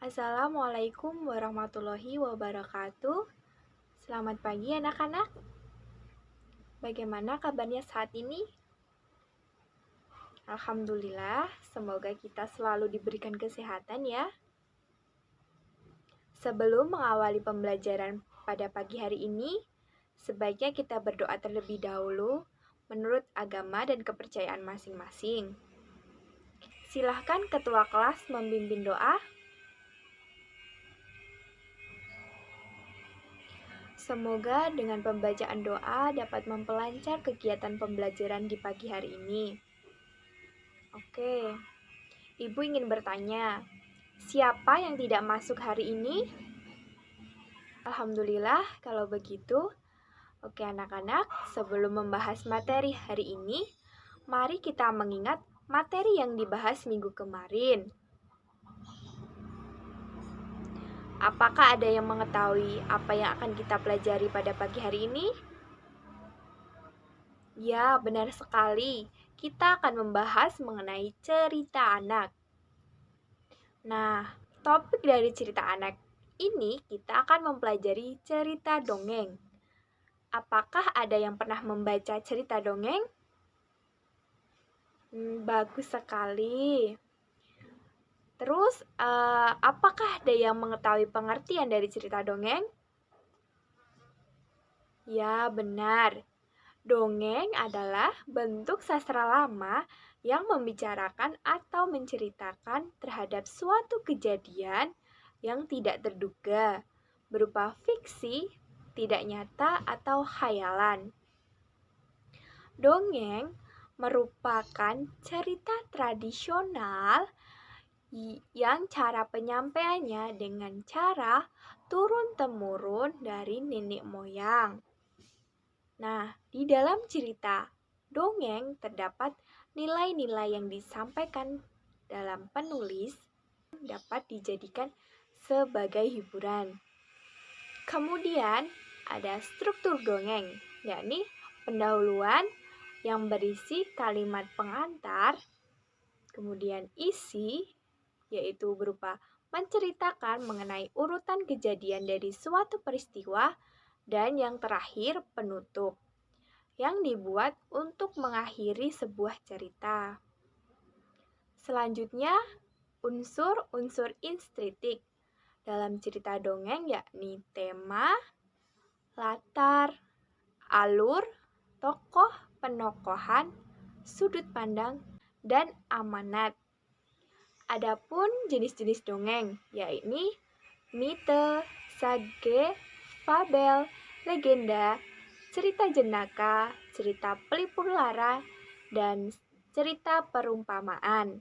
Assalamualaikum warahmatullahi wabarakatuh. Selamat pagi anak-anak. Bagaimana kabarnya saat ini? Alhamdulillah, semoga kita selalu diberikan kesehatan ya. Sebelum mengawali pembelajaran pada pagi hari ini, sebaiknya kita berdoa terlebih dahulu menurut agama dan kepercayaan masing-masing. Silahkan ketua kelas membimbing doa. Semoga dengan pembacaan doa dapat memperlancar kegiatan pembelajaran di pagi hari ini. Oke, Ibu ingin bertanya, siapa yang tidak masuk hari ini? Alhamdulillah, kalau begitu. Oke anak-anak, sebelum membahas materi hari ini, mari kita mengingat materi yang dibahas minggu kemarin. Apakah ada yang mengetahui apa yang akan kita pelajari pada pagi hari ini? Ya, benar sekali. Kita akan membahas mengenai cerita anak. Nah, topik dari cerita anak ini kita akan mempelajari cerita dongeng. Apakah ada yang pernah membaca cerita dongeng? Bagus sekali. Terus, apakah ada yang mengetahui pengertian dari cerita dongeng? Ya, benar. Dongeng adalah bentuk sastra lama yang membicarakan atau menceritakan terhadap suatu kejadian yang tidak terduga, berupa fiksi, tidak nyata, atau khayalan. Dongeng merupakan cerita tradisional yang cara penyampaiannya dengan cara turun-temurun dari nenek moyang. Nah, di dalam cerita dongeng terdapat nilai-nilai yang disampaikan dalam penulis dapat dijadikan sebagai hiburan. Kemudian ada struktur dongeng, yakni pendahuluan yang berisi kalimat pengantar, kemudian isi, yaitu berupa menceritakan mengenai urutan kejadian dari suatu peristiwa, dan yang terakhir penutup, yang dibuat untuk mengakhiri sebuah cerita. Selanjutnya, unsur-unsur intrinsik dalam cerita dongeng yakni tema, latar, alur, tokoh, penokohan, sudut pandang, dan amanat. Adapun jenis-jenis dongeng yakni mite, sage, fabel, legenda, cerita jenaka, cerita pelipur lara, dan cerita perumpamaan.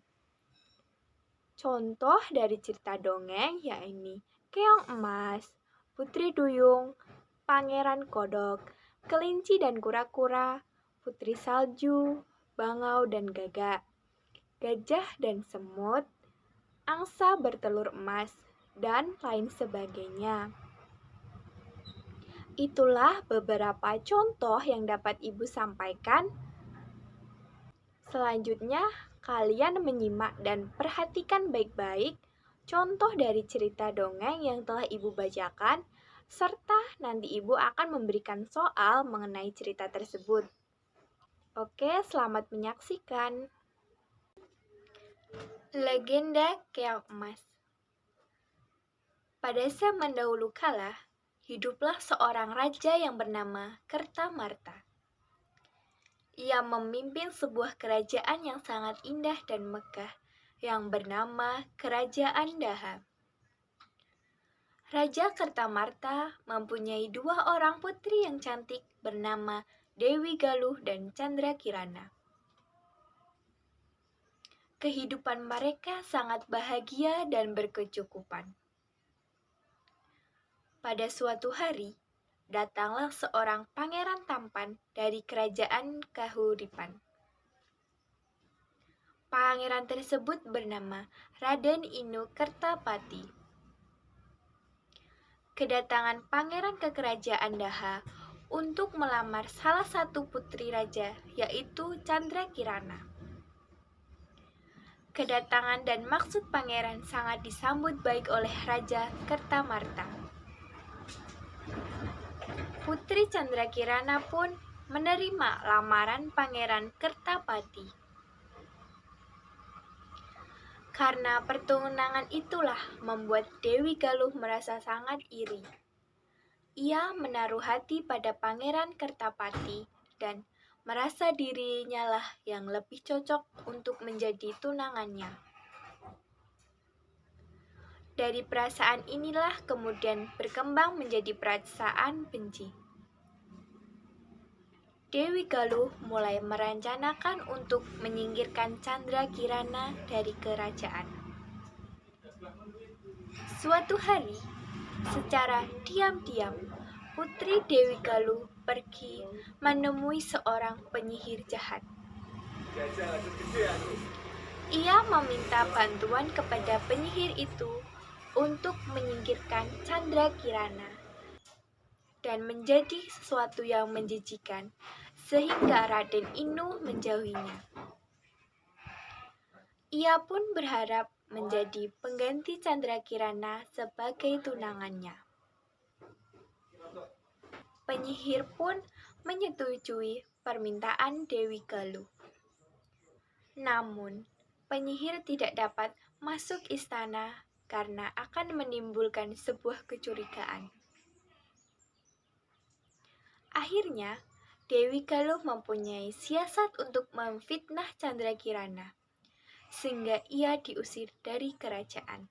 Contoh dari cerita dongeng yakni Keong Emas, Putri Duyung, Pangeran Kodok, Kelinci dan Kura-kura, Putri Salju, Bangau dan Gagak, Gajah dan Semut, Angsa bertelur emas, dan lain sebagainya. Itulah beberapa contoh yang dapat Ibu sampaikan. Selanjutnya, kalian menyimak dan perhatikan baik-baik contoh dari cerita dongeng yang telah Ibu bacakan, serta nanti Ibu akan memberikan soal mengenai cerita tersebut. Oke, selamat menyaksikan. Legenda Keong Emas. Pada zaman dahulu kala, hiduplah seorang raja yang bernama Kertamarta. Ia memimpin sebuah kerajaan yang sangat indah dan megah, yang bernama Kerajaan Daha. Raja Kertamarta mempunyai dua orang putri yang cantik bernama Dewi Galuh dan Candrakirana. Kehidupan mereka sangat bahagia dan berkecukupan. Pada suatu hari, datanglah seorang pangeran tampan dari kerajaan Kahuripan. Pangeran tersebut bernama Raden Inu Kertapati. Kedatangan pangeran ke kerajaan Daha untuk melamar salah satu putri raja, yaitu Candrakirana. Kedatangan dan maksud pangeran sangat disambut baik oleh Raja Kertamarta. Putri Candrakirana pun menerima lamaran Pangeran Kertapati. Karena pertunangan itulah membuat Dewi Galuh merasa sangat iri. Ia menaruh hati pada Pangeran Kertapati dan merasa dirinya lah yang lebih cocok untuk menjadi tunangannya. Dari perasaan inilah kemudian berkembang menjadi perasaan benci. Dewi Galuh mulai merencanakan untuk menyingkirkan Candrakirana dari kerajaan. Suatu hari, secara diam-diam, Putri Dewi Galuh pergi menemui seorang penyihir jahat. Ia meminta bantuan kepada penyihir itu untuk menyingkirkan Candrakirana dan menjadi sesuatu yang menjijikan, sehingga Raden Inu menjauhinya. Ia pun berharap menjadi pengganti Candrakirana sebagai tunangannya. Penyihir pun menyetujui permintaan Dewi Galuh. Namun, penyihir tidak dapat masuk istana karena akan menimbulkan sebuah kecurigaan. Akhirnya, Dewi Galuh mempunyai siasat untuk memfitnah Candrakirana, sehingga ia diusir dari kerajaan.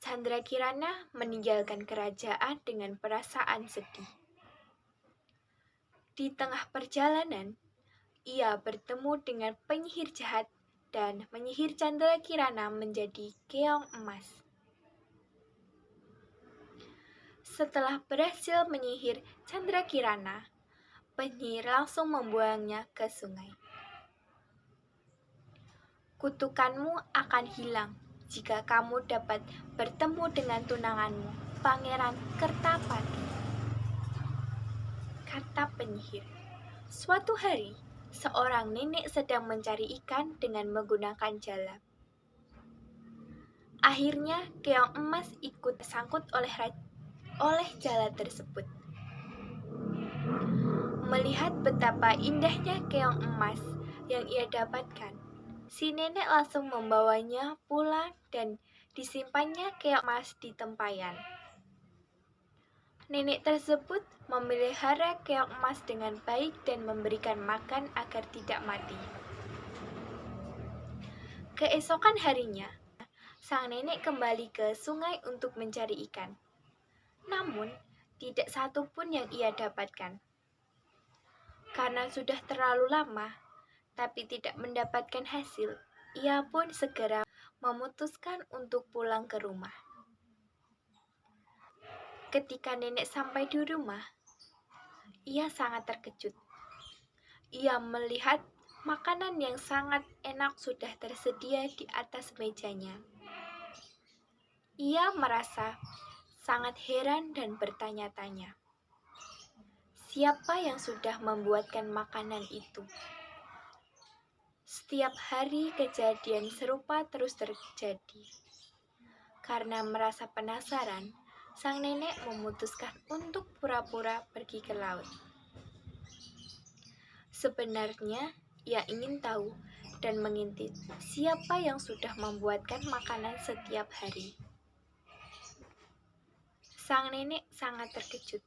Candrakirana meninggalkan kerajaan dengan perasaan sedih. Di tengah perjalanan, ia bertemu dengan penyihir jahat dan menyihir Candrakirana menjadi keong emas. Setelah berhasil menyihir Candrakirana, penyihir langsung membuangnya ke sungai. Kutukanmu akan hilang jika kamu dapat bertemu dengan tunanganmu, Pangeran Kertapati, kata penyihir. Suatu hari, seorang nenek sedang mencari ikan dengan menggunakan jala. Akhirnya, keong emas ikut tersangkut oleh jala tersebut. Melihat betapa indahnya keong emas yang ia dapatkan, si nenek langsung membawanya pulang dan disimpannya keong emas di tempayan. Nenek tersebut memelihara keong emas dengan baik dan memberikan makan agar tidak mati. Keesokan harinya, sang nenek kembali ke sungai untuk mencari ikan. Namun, tidak satu pun yang ia dapatkan. Karena sudah terlalu lama, tapi tidak mendapatkan hasil, ia pun segera memutuskan untuk pulang ke rumah. Ketika nenek sampai di rumah, ia sangat terkejut. Ia melihat makanan yang sangat enak sudah tersedia di atas mejanya. Ia merasa sangat heran dan bertanya-tanya, siapa yang sudah membuatkan makanan itu? Setiap hari kejadian serupa terus terjadi. Karena merasa penasaran, sang nenek memutuskan untuk pura-pura pergi ke laut. Sebenarnya, ia ingin tahu dan mengintip siapa yang sudah membuatkan makanan setiap hari. Sang nenek sangat terkejut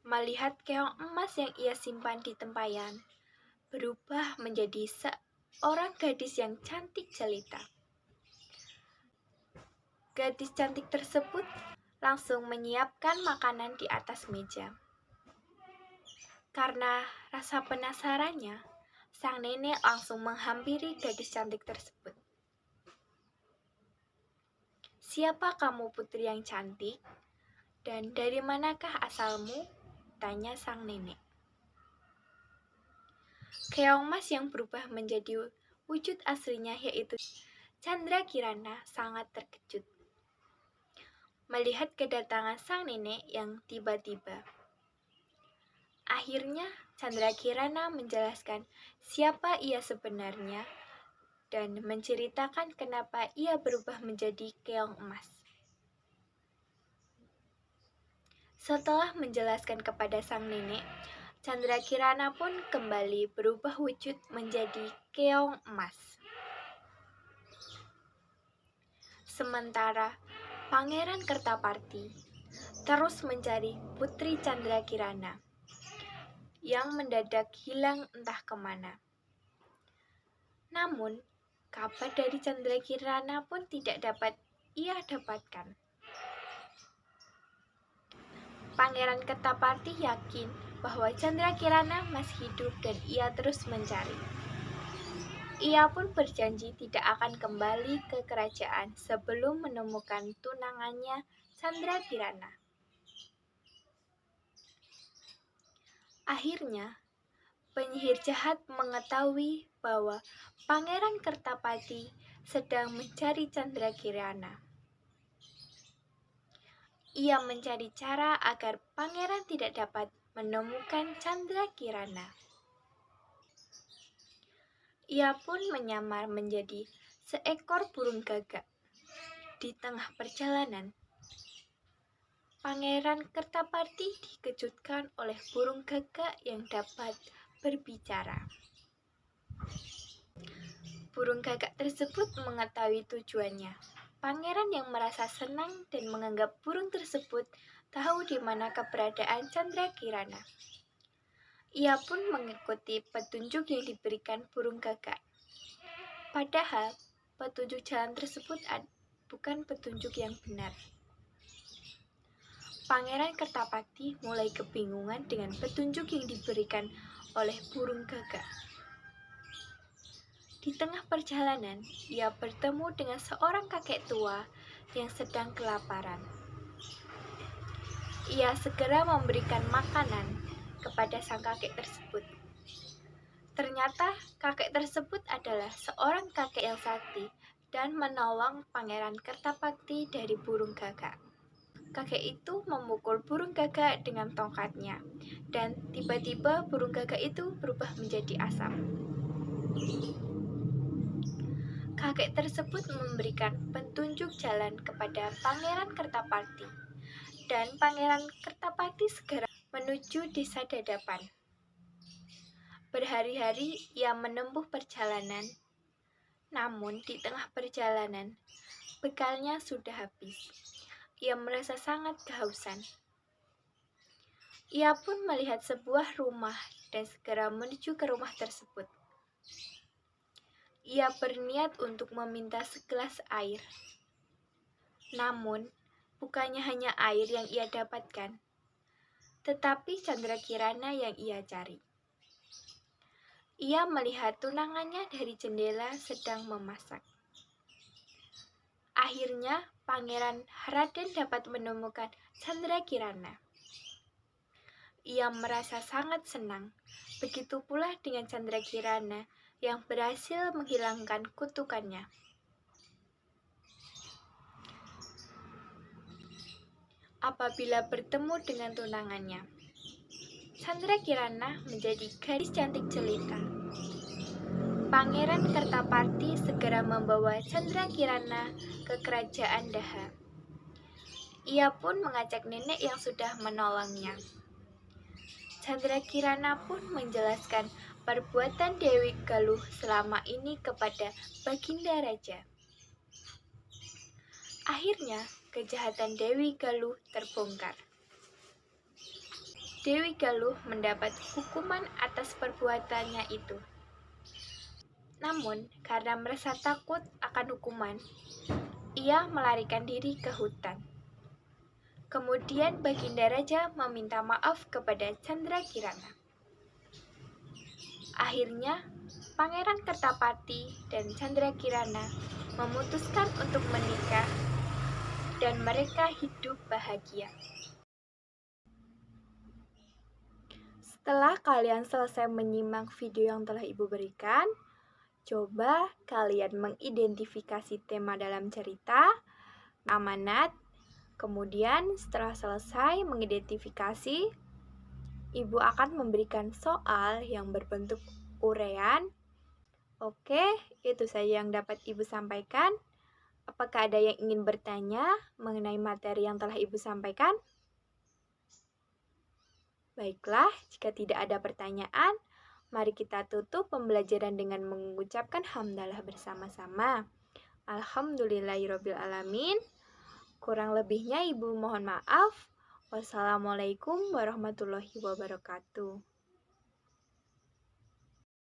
melihat keong emas yang ia simpan di tempayan berubah menjadi seorang gadis yang cantik jelita. Gadis cantik tersebut langsung menyiapkan makanan di atas meja. Karena rasa penasarannya, sang nenek langsung menghampiri gadis cantik tersebut. Siapa kamu, putri yang cantik? Dan dari manakah asalmu? Tanya sang nenek. Keong emas yang berubah menjadi wujud aslinya yaitu Candrakirana sangat terkejut melihat kedatangan sang nenek yang tiba-tiba. Akhirnya Candrakirana menjelaskan siapa ia sebenarnya dan menceritakan kenapa ia berubah menjadi keong emas. Setelah menjelaskan kepada sang nenek, Candrakirana pun kembali berubah wujud menjadi keong emas. Sementara Pangeran Kertaparti terus mencari Putri Candrakirana yang mendadak hilang entah kemana. Namun, kabar dari Candrakirana pun tidak dapat ia dapatkan. Pangeran Kertaparti yakin bahwa Candrakirana masih hidup dan ia terus mencari. Ia pun berjanji tidak akan kembali ke kerajaan sebelum menemukan tunangannya Candrakirana. Akhirnya, penyihir jahat mengetahui bahwa Pangeran Kertapati sedang mencari Candrakirana. Ia mencari cara agar pangeran tidak dapat menemukan Candrakirana. Ia pun menyamar menjadi seekor burung gagak. Di tengah perjalanan, Pangeran Kertaparti dikejutkan oleh burung gagak yang dapat berbicara. Burung gagak tersebut mengetahui tujuannya. Pangeran yang merasa senang dan menganggap burung tersebut tahu di mana keberadaan Candrakirana. Ia pun mengikuti petunjuk yang diberikan burung gagak. Padahal, petunjuk jalan tersebut bukan petunjuk yang benar. Pangeran Kertapati mulai kebingungan dengan petunjuk yang diberikan oleh burung gagak. Di tengah perjalanan, ia bertemu dengan seorang kakek tua yang sedang kelaparan. Ia segera memberikan makanan kepada sang kakek tersebut. Ternyata kakek tersebut adalah seorang kakek yang sakti dan menolong Pangeran Kertapati dari burung gagak. Kakek itu memukul burung gagak dengan tongkatnya, dan tiba-tiba burung gagak itu berubah menjadi asap. Kakek tersebut memberikan petunjuk jalan kepada Pangeran Kertapati, dan Pangeran Kertapati segera menuju desa Dadapan. Berhari-hari ia menempuh perjalanan, namun di tengah perjalanan, bekalnya sudah habis. Ia merasa sangat kehausan. Ia pun melihat sebuah rumah dan segera menuju ke rumah tersebut. Ia berniat untuk meminta segelas air. Namun, bukannya hanya air yang ia dapatkan, tetapi Candrakirana yang ia cari. Ia melihat tunangannya dari jendela sedang memasak. Akhirnya, Pangeran Raden dapat menemukan Candrakirana. Ia merasa sangat senang. Begitu pula dengan Candrakirana yang berhasil menghilangkan kutukannya. Apabila bertemu dengan tunangannya, Candrakirana menjadi gadis cantik jelita. Pangeran Kertaparti segera membawa Candrakirana ke kerajaan Daha. Ia pun mengajak nenek yang sudah menolongnya. Candrakirana pun menjelaskan perbuatan Dewi Galuh selama ini kepada Baginda Raja. Akhirnya, kejahatan Dewi Galuh terbongkar. Dewi Galuh mendapat hukuman atas perbuatannya itu. Namun, karena merasa takut akan hukuman, ia melarikan diri ke hutan. Kemudian Baginda Raja meminta maaf kepada Candrakirana. Akhirnya, Pangeran Kertapati dan Candrakirana memutuskan untuk menikah dan mereka hidup bahagia. Setelah kalian selesai menyimak video yang telah Ibu berikan, coba kalian mengidentifikasi tema dalam cerita, amanat. Kemudian setelah selesai mengidentifikasi, Ibu akan memberikan soal yang berbentuk uraian Oke, itu saja yang dapat Ibu sampaikan. Apakah ada yang ingin bertanya mengenai materi yang telah Ibu sampaikan? Baiklah, jika tidak ada pertanyaan, mari kita tutup pembelajaran dengan mengucapkan hamdalah bersama-sama. Alhamdulillahirrabbilalamin. Kurang lebihnya Ibu mohon maaf. Wassalamualaikum warahmatullahi wabarakatuh.